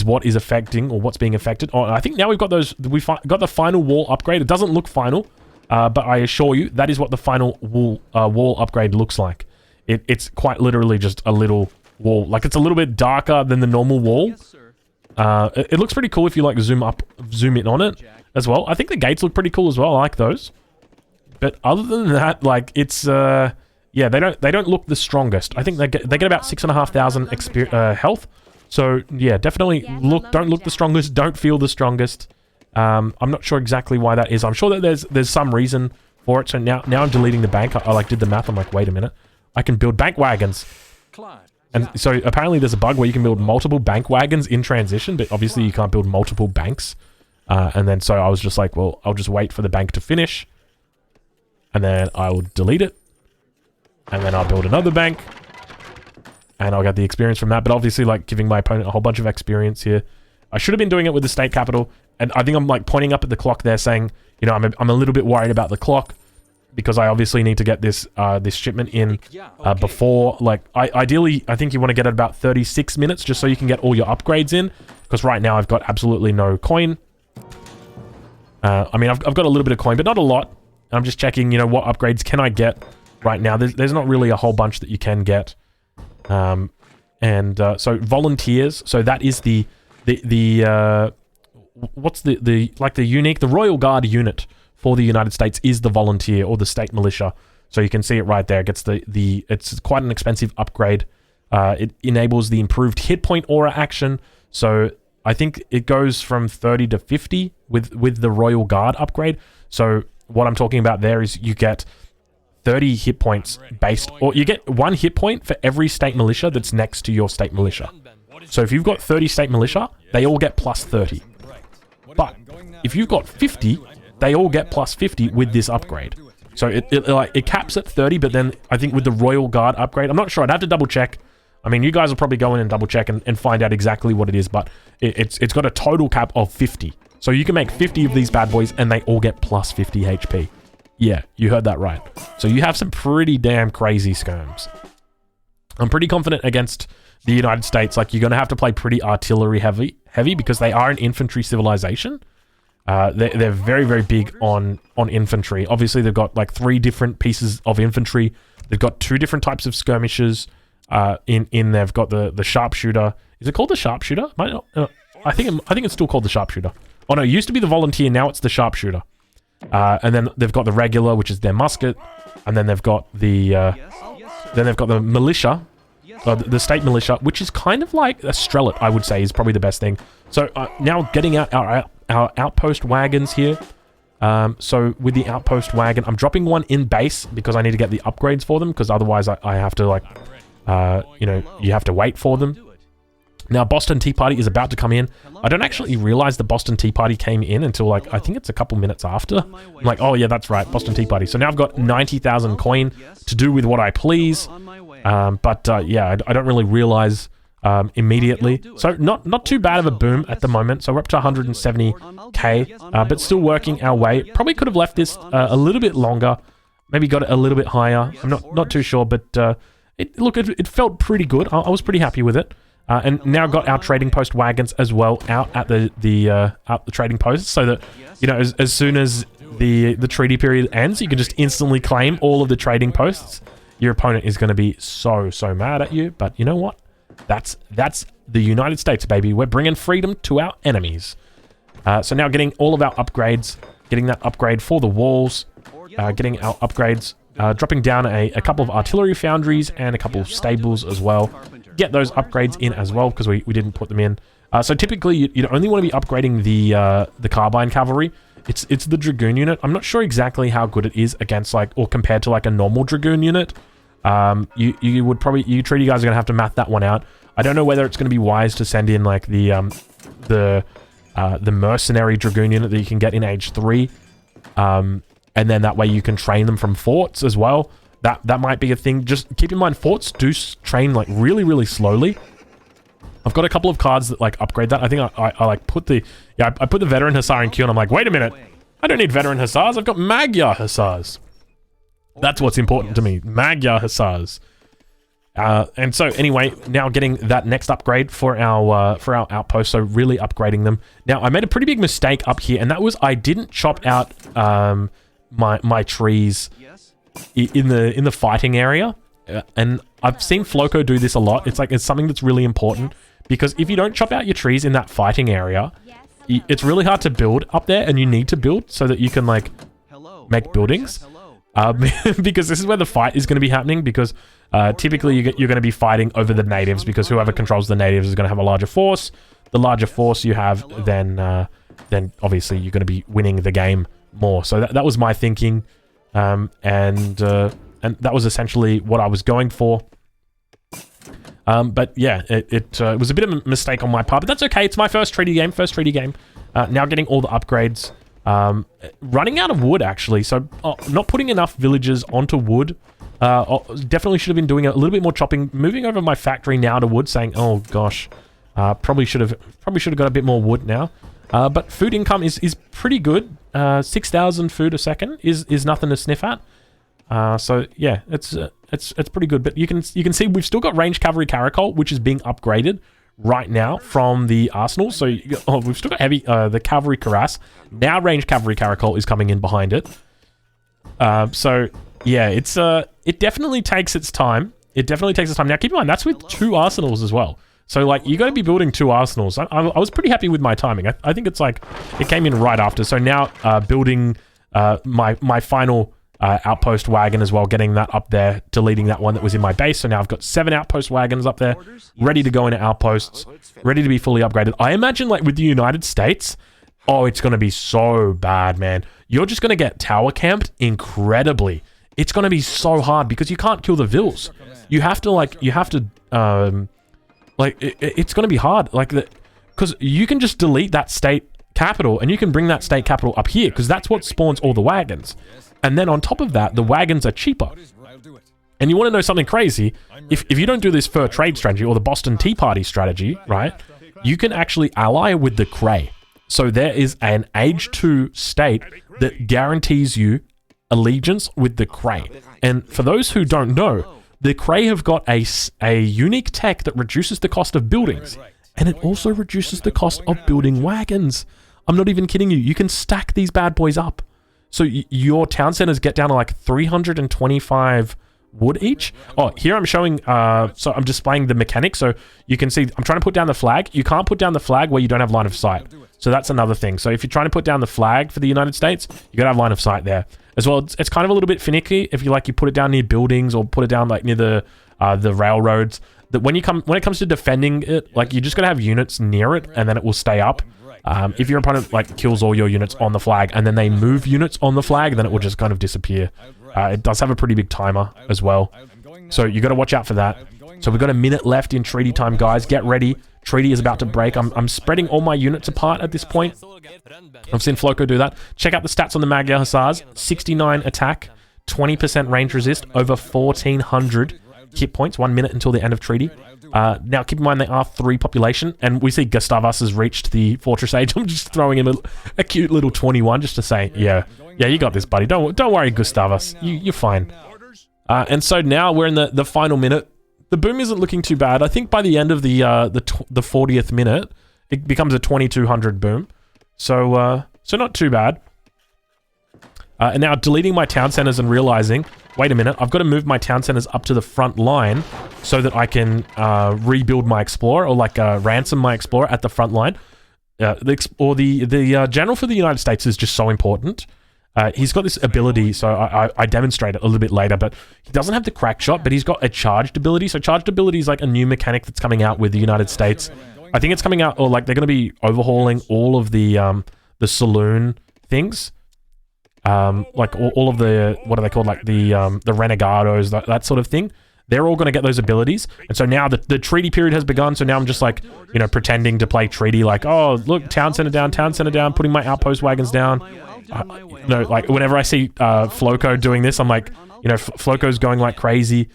A: what is affecting, or what's being affected. Oh, I think now we've got those. We've got the final wall upgrade. It doesn't look final, but I assure you that is what the final wall upgrade looks like. It's quite literally just a little wall. Like, it's a little bit darker than the normal wall. It looks pretty cool if you like zoom in on it as well. I think the gates look pretty cool as well. I like those. But other than that, like, it's yeah, they don't look the strongest. I think they get about 6,500 health. So yeah, definitely don't look the strongest. Don't feel the strongest. I'm not sure exactly why that is. I'm sure that there's some reason for it. So now I'm deleting the bank. I like did the math. I'm like, wait a minute, I can build bank wagons. And so apparently there's a bug where you can build multiple bank wagons in transition, but obviously you can't build multiple banks. And then so I was just like, well, I'll just wait for the bank to finish, and then I will delete it, and then I'll build another bank, and I'll get the experience from that. But obviously, like, giving my opponent a whole bunch of experience here. I should have been doing it with the state capital, and I think I'm like pointing up at the clock there, saying, you know, I'm a little bit worried about the clock, because I obviously need to get this this shipment in before, like, ideally, I think you want to get it about 36 minutes, just so you can get all your upgrades in, because right now I've got absolutely no coin. I mean, I've got a little bit of coin, but not a lot. I'm just checking, you know, what upgrades can I get right now. There's not really a whole bunch that you can get. So volunteers, so that is what's the unique, the Royal Guard unit for the United States is the volunteer, or the state militia. So you can see it right there. It gets it's quite an expensive upgrade. It enables the improved hit point aura action. So I think it goes from 30 to 50 with the Royal Guard upgrade. So what I'm talking about there is you get 30 hit points based, or you get 1 hit point for every state militia that's next to your state militia. So if you've got 30 state militia, they all get plus 30. But if you've got 50, they all get plus 50 with this upgrade. So it caps at 30, but then I think with the Royal Guard upgrade, I'm not sure. I'd have to double check. I mean, you guys will probably go in and double check and find out exactly what it is, but it's got a total cap of 50. So you can make 50 of these bad boys, and they all get plus 50 HP. Yeah, you heard that right. So you have some pretty damn crazy skirms. I'm pretty confident against the United States. Like, you're going to have to play pretty artillery heavy because they are an infantry civilization. They're very, very big on infantry. Obviously, they've got like 3 different pieces of infantry. They've got 2 different types of skirmishers. They've got the sharpshooter. Is it called the sharpshooter? I think it's still called the sharpshooter. Oh no, it used to be the volunteer. Now it's the sharpshooter. And then they've got the regular, which is their musket, and then they've got the militia, the state militia, which is kind of like a strellet. I would say is probably the best thing. So now getting out our outpost wagons here. So with the outpost wagon, I'm dropping one in base because I need to get the upgrades for them, because otherwise I have to, like, you know, you have to wait for them. Now, Boston Tea Party is about to come in. I don't actually realize the Boston Tea Party came in until, like, I think it's a couple minutes after. I'm like, oh yeah, that's right, Boston Tea Party. So now I've got 90,000 coin to do with what I please. Yeah, I don't really realize immediately. So not too bad of a boom at the moment. So we're up to 170k, but still working our way. Probably could have left this a little bit longer. Maybe got it a little bit higher. I'm not too sure, but it felt pretty good. I was pretty happy with it. And now got our trading post wagons as well out at the trading posts, so that, you know, as soon as the treaty period ends, you can just instantly claim all of the trading posts. Your opponent is going to be so mad at you, but you know what? That's the United States, baby. We're bringing freedom to our enemies. So now getting all of our upgrades, getting that upgrade for the walls, getting our upgrades, dropping down a couple of artillery foundries and a couple of stables as well. Get those upgrades in as well, because we didn't put them in. So typically you'd only want to be upgrading the carbine cavalry. It's the dragoon unit. I'm not sure exactly how good it is against, like, or compared to like a normal dragoon unit. You would probably, you treaty guys are gonna have to math that one out. I don't know whether it's gonna be wise to send in like the mercenary dragoon unit that you can get in age 3, and then that way you can train them from forts as well. That might be a thing. Just keep in mind, forts do train like really slowly. I've got a couple of cards that like upgrade that. I think I like put the I put the veteran hussar in queue, and I'm like, wait a minute, I don't need veteran hussars. I've got Magyar hussars. That's what's important to me, Magyar hussars. And so anyway, now getting that next upgrade for our outpost, so really upgrading them. Now I made a pretty big mistake up here, and that was I didn't chop out my trees in the fighting area. And I've seen Floco do this a lot. It's something that's really important, because if you don't chop out your trees in that fighting area, it's really hard to build up there, and you need to build so that you can like make buildings. Because this is where the fight is going to be happening, because typically you're going to be fighting over the natives, because whoever controls the natives is going to have a larger force. The larger force you have, then obviously you're going to be winning the game more. So that was my thinking, and that was essentially what I was going for. But yeah, it was a bit of a mistake on my part, but that's okay. It's my first treaty game. Now getting all the upgrades. Running out of wood, actually. So not putting enough villagers onto wood. Definitely should have been doing a little bit more chopping. Moving over my factory now to wood, saying, oh gosh, probably should have got a bit more wood now. But food income is pretty good. 6,000 food a second is nothing to sniff at. So yeah, it's pretty good. But you can see we've still got ranged cavalry caracol, which is being upgraded right now from the arsenal. So we've still got heavy the cavalry cuirass. Now ranged cavalry caracol is coming in behind it. So yeah, it definitely takes its time. Now keep in mind that's with 2 arsenals as well. So like you got to be building 2 arsenals. I was pretty happy with my timing. I think it's like it came in right after. So now building my final outpost wagon as well, getting that up there, deleting that one that was in my base. So now I've got 7 outpost wagons up there, ready to go into outposts, ready to be fully upgraded. I imagine like with the United States, oh, it's going to be so bad, man. You're just going to get tower camped incredibly. It's going to be so hard because you can't kill the vills. You have to it's going to be hard. Like because you can just delete that state capital and you can bring that state capital up here because that's what spawns all the wagons. And then on top of that, the wagons are cheaper. And you want to know something crazy? If you don't do this fur trade strategy or the Boston Tea Party strategy, right, you can actually ally with the Cray. So there is an Age 2 state that guarantees you allegiance with the Cray. And for those who don't know, the Cray have got a unique tech that reduces the cost of buildings. And it also reduces the cost of building wagons. I'm not even kidding you. You can stack these bad boys up. So your town centers get down to like 325 wood each. Oh, here I'm showing, so I'm displaying the mechanics. So you can see I'm trying to put down the flag. You can't put down the flag where you don't have line of sight. So that's another thing. So if you're trying to put down the flag for the United States, you gotta have line of sight there. As well, it's kind of a little bit finicky if you put it down near buildings or put it down like near the railroads. That when it comes to defending it, like you just gotta have units near it and then it will stay up. If your opponent kills all your units on the flag and then they move units on the flag, then it will just kind of disappear. It does have a pretty big timer as well. So you got to watch out for that. So we've got a minute left in treaty time, guys. Get ready. Treaty is about to break. I'm spreading all my units apart at this point. I've seen Floco do that. Check out the stats on the Magyar Hussars. 69 attack, 20% range resist, over 1,400 hit points, 1 minute until the end of treaty. Now, keep in mind they are 3 population, and we see Gustavus has reached the Fortress Age. I'm just throwing him a cute little 21 just to say, yeah, you got this, buddy. Don't worry, Gustavus. You're fine. And so now we're in the final minute. The boom isn't looking too bad. I think by the end of the 40th minute, it becomes a 2,200 boom. So not too bad. And now deleting my town centers and realizing, wait a minute, I've got to move my town centers up to the front line so that I can rebuild my explorer or ransom my explorer at the front line. The general for the United States is just so important. He's got this ability, so I demonstrate it a little bit later, but he doesn't have the crack shot, but he's got a charged ability. So charged ability is like a new mechanic that's coming out with the United States. I think it's coming out, or they're going to be overhauling all of the saloon things. All of the, what are they called? The renegados, that sort of thing. They're all going to get those abilities. And so now the treaty period has begun. So now I'm just pretending to play treaty. Oh, look, town center down, putting my outpost wagons down. Whenever I see Floco doing this, I'm like, Floco's going like crazy.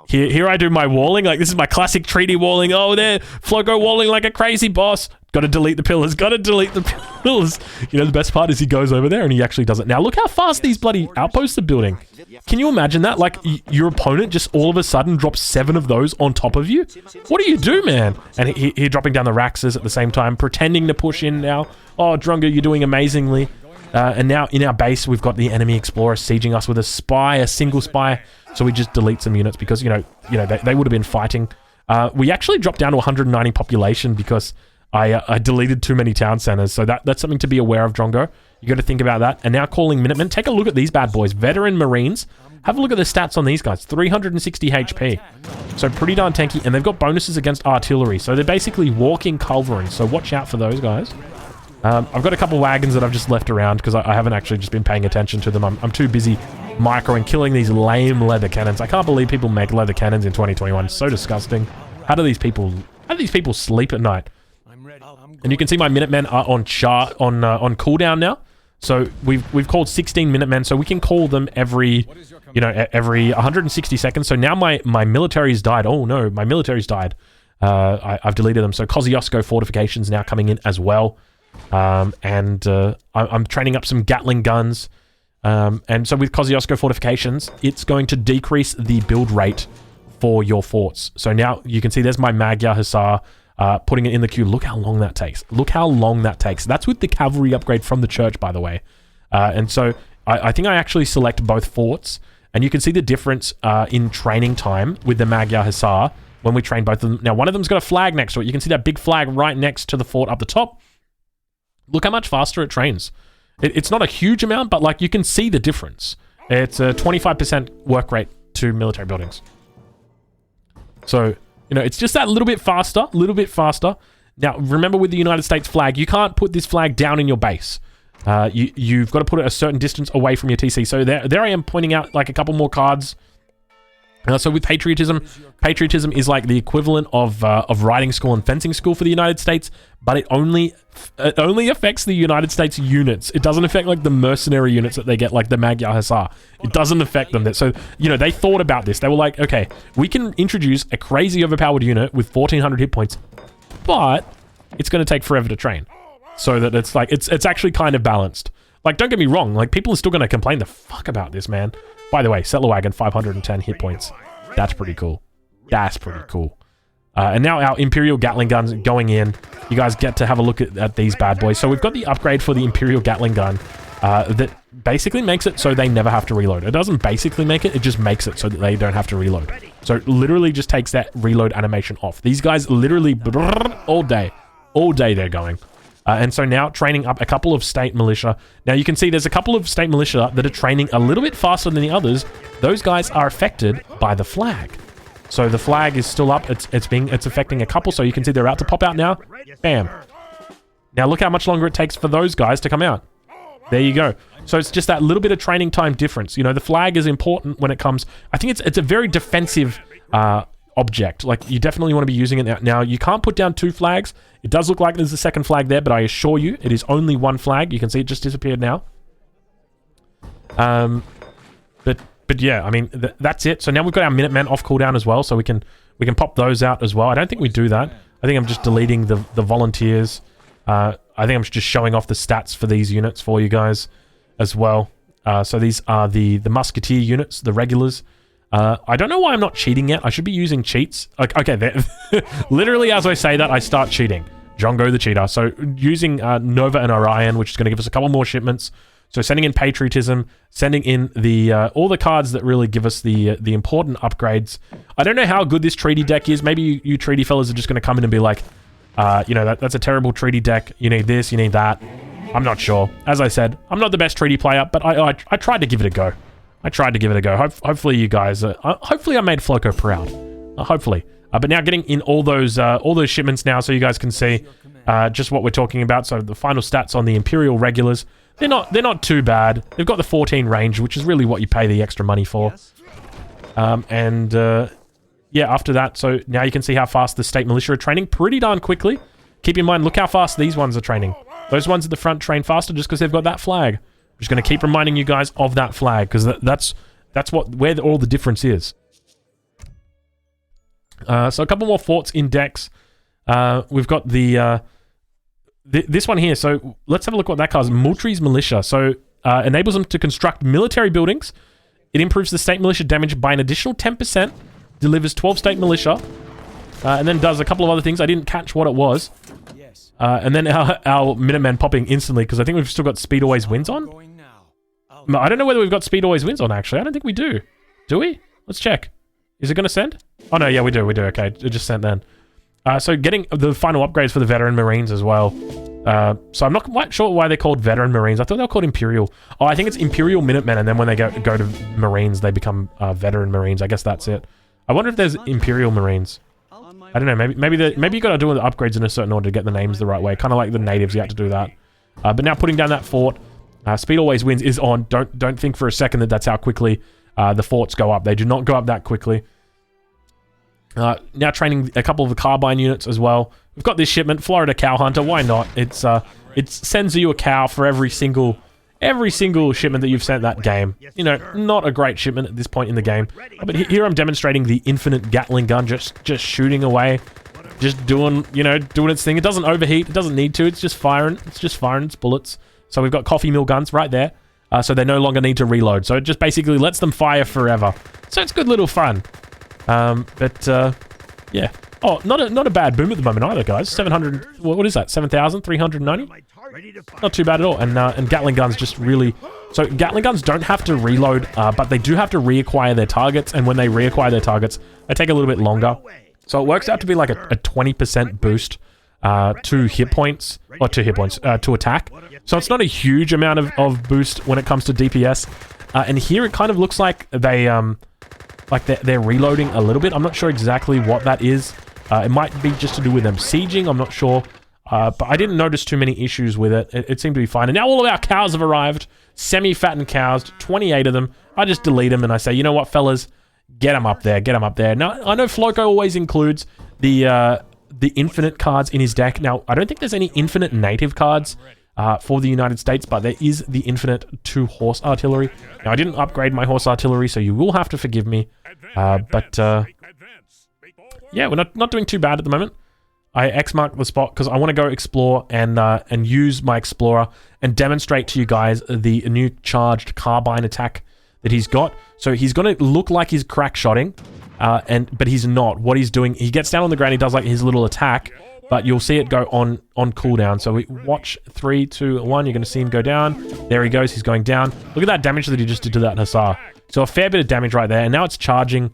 A: Here I do my walling. Like, this is my classic treaty walling. Oh, there. Floco walling like a crazy boss. Got to delete the pillars. Got to delete the pillars. You know, the best part is he goes over there and he actually does it. Now, look how fast these bloody outposts are building. Can you imagine that? Like, your opponent just all of a sudden drops 7 of those on top of you? What do you do, man? And he dropping down the Raxes at the same time, pretending to push in now. Oh, Drongo, you're doing amazingly. And now in our base, we've got the enemy explorer sieging us with a spy, a single spy. So we just delete some units because, you know, they would have been fighting. We actually dropped down to 190 population because I deleted too many town centers. So that's something to be aware of, Drongo. You got to think about that. And now calling Minutemen. Take a look at these bad boys. Veteran Marines. Have a look at the stats on these guys. 360 HP. So pretty darn tanky. And they've got bonuses against artillery. So they're basically walking cavalry. So watch out for those guys. I've got a couple wagons that I've just left around because I haven't actually just been paying attention to them. I'm too busy microing, killing these lame leather cannons. I can't believe people make leather cannons in 2021. It's so disgusting. How do these people sleep at night? And you can see my Minutemen are on cooldown now. So we've called 16 Minutemen, so we can call them every 160 seconds. So now my military's died. Oh no, my military's died. I've deleted them. So Kosciuszko fortifications now coming in as well. I'm training up some Gatling guns. And so with Kosciuszko fortifications, it's going to decrease the build rate for your forts. So now you can see there's my Magyar Hussar, putting it in the queue. Look how long that takes. Look how long that takes. That's with the cavalry upgrade from the church, by the way. And so I think I actually select both forts, and you can see the difference in training time with the Magyar Hussar when we train both of them. Now, one of them's got a flag next to it. You can see that big flag right next to the fort up the top. Look how much faster it trains. It's not a huge amount, but like you can see the difference. It's a 25% work rate to military buildings. So, you know, it's just that little bit faster, Now, remember with the United States flag, you can't put this flag down in your base. You've got to put it a certain distance away from your TC. So there I am pointing out like a couple more cards. So with patriotism is like the equivalent of riding school and fencing school for the United States, but it only affects the United States units. It doesn't affect like the mercenary units that they get, like the Magyar Hussar. It doesn't affect them. So, you know, they thought about this. They were like, okay, we can introduce a crazy overpowered unit with 1,400 hit points, but it's going to take forever to train. So that it's like, it's actually kind of balanced. Like, don't get me wrong, like people are still going to complain the fuck about this, man. By the way, Settler Wagon, 510 hit points. That's pretty cool. That's pretty cool. And now our Imperial Gatling guns going in. You guys get to have a look at these bad boys. So we've got the upgrade for the Imperial Gatling gun that basically makes it so they never have to reload. It doesn't basically make it, it just makes it so that they don't have to reload. So it literally just takes that reload animation off. These guys literally all day they're going. And so now training up a couple of state militia. Now you can see there's a couple of state militia that are training a little bit faster than the others. Those guys are affected by the flag. So the flag is still up. It's affecting a couple. So you can see they're about to pop out now. Bam. Now look how much longer it takes for those guys to come out. There you go. So it's just that little bit of training time difference. You know, the flag is important when it comes. I think it's a very defensive object. Like, you definitely want to be using it now. You can't put down 2 flags. It does look like there's a second flag there, but I assure you it is only 1 flag. You can see it just disappeared now. But yeah, I mean, that's it. So now we've got our Minutemen off cooldown as well, so we can pop those out as well. I don't think we do that. I think I'm just deleting the volunteers. I think I'm just showing off the stats for these units for you guys as well. So these are the musketeer units, the regulars. I don't know why I'm not cheating yet. I should be using cheats. Okay, literally as I say that, I start cheating. Drongo the cheater. So using Nova and Orion, which is going to give us a couple more shipments. So sending in patriotism, sending in the all the cards that really give us the important upgrades. I don't know how good this treaty deck is. Maybe you treaty fellas are just going to come in and be like, you know, that's a terrible treaty deck. You need this, you need that. I'm not sure. As I said, I'm not the best treaty player, but I tried to give it a go. Hopefully you guys, hopefully I made Floco proud. Hopefully. But now getting in all those shipments now, so you guys can see just what we're talking about. So the final stats on the Imperial regulars, they're not too bad. They've got the 14 range, which is really what you pay the extra money for. Yeah, after that, so now you can see how fast the state militia are training pretty darn quickly. Keep in mind, look how fast these ones are training. Those ones at the front train faster just because they've got that flag. I'm just going to keep reminding you guys of that flag because that's where all the difference is. So a couple more forts in decks. We've got this one here. So let's have a look what that card is. Moultrie's Militia. So enables them to construct military buildings. It improves the state militia damage by an additional 10%. Delivers 12 state militia. And then does a couple of other things. I didn't catch what it was. And then our Minutemen popping instantly, because I think we've still got Speed Always Wins on. I don't know whether we've got Speed Always Wins on, actually. I don't think we do. Do we? Let's check. Is it going to send? Oh, no, yeah, we do. Okay, it just sent then. So getting the final upgrades for the Veteran Marines as well. So I'm not quite sure why they're called Veteran Marines. I thought they were called Imperial. Oh, I think it's Imperial Minutemen, and then when they go to Marines, they become Veteran Marines. I guess that's it. I wonder if there's Imperial Marines. I don't know. Maybe you got to do the upgrades in a certain order to get the names the right way. Kind of like the natives, you have to do that. But now putting down that fort, Speed Always Wins is on. Don't think for a second that that's how quickly the forts go up. They do not go up that quickly. Now training a couple of the carbine units as well. We've got this shipment, Florida Cow Hunter. Why not? It sends you a cow for every single shipment that you've sent that game. You know, not a great shipment at this point in the game. But here I'm demonstrating the infinite Gatling gun, just shooting away, just doing its thing. It doesn't overheat. It doesn't need to. It's just firing. It's just firing its bullets. So we've got coffee mill guns right there. So they no longer need to reload. So it just basically lets them fire forever. So it's good little fun. Yeah. Oh, not a bad boom at the moment either, guys. 700. What is that? 7,390. Not too bad at all. And Gatling guns just really. So Gatling guns don't have to reload, but they do have to reacquire their targets. And when they reacquire their targets, they take a little bit longer. So it works out to be like a 20% boost to hit points, or to attack. So it's not a huge amount of boost when it comes to DPS. And here it kind of looks like they're reloading a little bit. I'm not sure exactly what that is. It might be just to do with them sieging. I'm not sure. But I didn't notice too many issues with it. It seemed to be fine. And now all of our cows have arrived. Semi-fattened cows, 28 of them. I just delete them and I say, you know what, fellas? Get them up there. Get them up there. Now, I know Floco always includes the infinite cards in his deck. Now, I don't think there's any infinite native cards for the United States, but there is the infinite 2 horse artillery. Now, I didn't upgrade my horse artillery, so you will have to forgive me. Yeah, we're not doing too bad at the moment. I X-mark the spot because I want to go explore and use my explorer and demonstrate to you guys the new charged carbine attack that he's got. So he's going to look like he's crack shotting, but he's not. What he's doing, he gets down on the ground, he does like his little attack, but you'll see it go on cooldown. So we watch 3, 2, 1. You're going to see him go down. There he goes. He's going down. Look at that damage that he just did to that Hussar. So a fair bit of damage right there. And now it's charging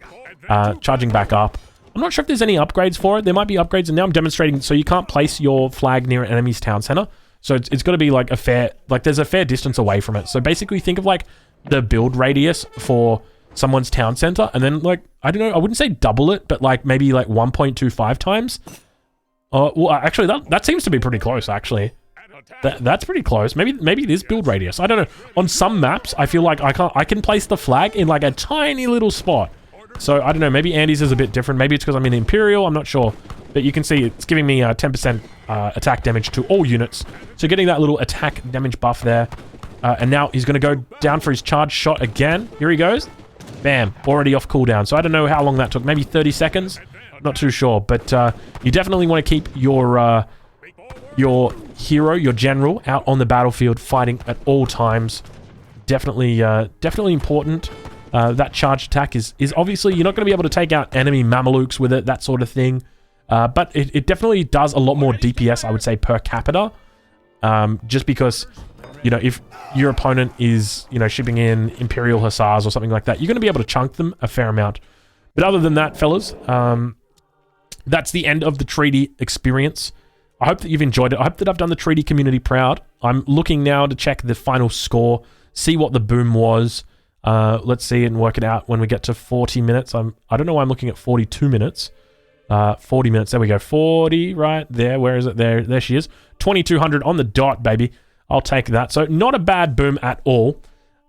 A: back up. I'm not sure if there's any upgrades for it. There might be upgrades. And now I'm demonstrating. So you can't place your flag near an enemy's town center. So it's got to be like there's a fair distance away from it. So basically think of like the build radius for someone's town center. And then like, I don't know, I wouldn't say double it, but like maybe like 1.25 times. Well, actually, that seems to be pretty close, actually. That's pretty close. Maybe it is build radius. I don't know. On some maps, I feel like I can place the flag in like a tiny little spot. So, I don't know. Maybe Andy's is a bit different. Maybe it's because I'm in Imperial. I'm not sure. But you can see it's giving me 10% attack damage to all units. So, getting that little attack damage buff there. And now he's going to go down for his charge shot again. Here he goes. Bam. Already off cooldown. So, I don't know how long that took. Maybe 30 seconds? Not too sure, but you definitely want to keep your hero, your general, out on the battlefield fighting at all times. Definitely important. That charge attack is obviously you're not going to be able to take out enemy Mamelukes with it, that sort of thing. But it definitely does a lot more DPS, I would say, per capita. Just because, you know, if your opponent is, you know, shipping in Imperial Hussars or something like that, you're going to be able to chunk them a fair amount. But other than that, fellas, that's the end of the treaty experience. I hope that you've enjoyed it. I hope that I've done the treaty community proud. I'm looking now to check the final score, see what the boom was. Let's see and work it out when we get to 40 minutes. I don't know why I'm looking at 42 minutes. 40 minutes. There we go. 40 right there. Where is it? There she is. 2200 on the dot, baby. I'll take that. So not a bad boom at all.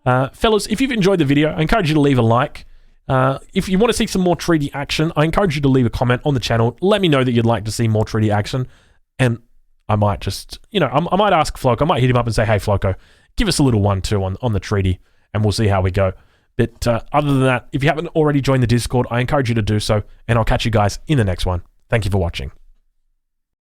A: Fellas, if you've enjoyed the video, I encourage you to leave a like. If you want to see some more treaty action, I encourage you to leave a comment on the channel. Let me know that you'd like to see more treaty action. And I might just, you know, I might ask Floco. I might hit him up and say, hey, Floco, give us a little 1-2 on the treaty, and we'll see how we go. But other than that, if you haven't already joined the Discord, I encourage you to do so, and I'll catch you guys in the next one. Thank you for watching.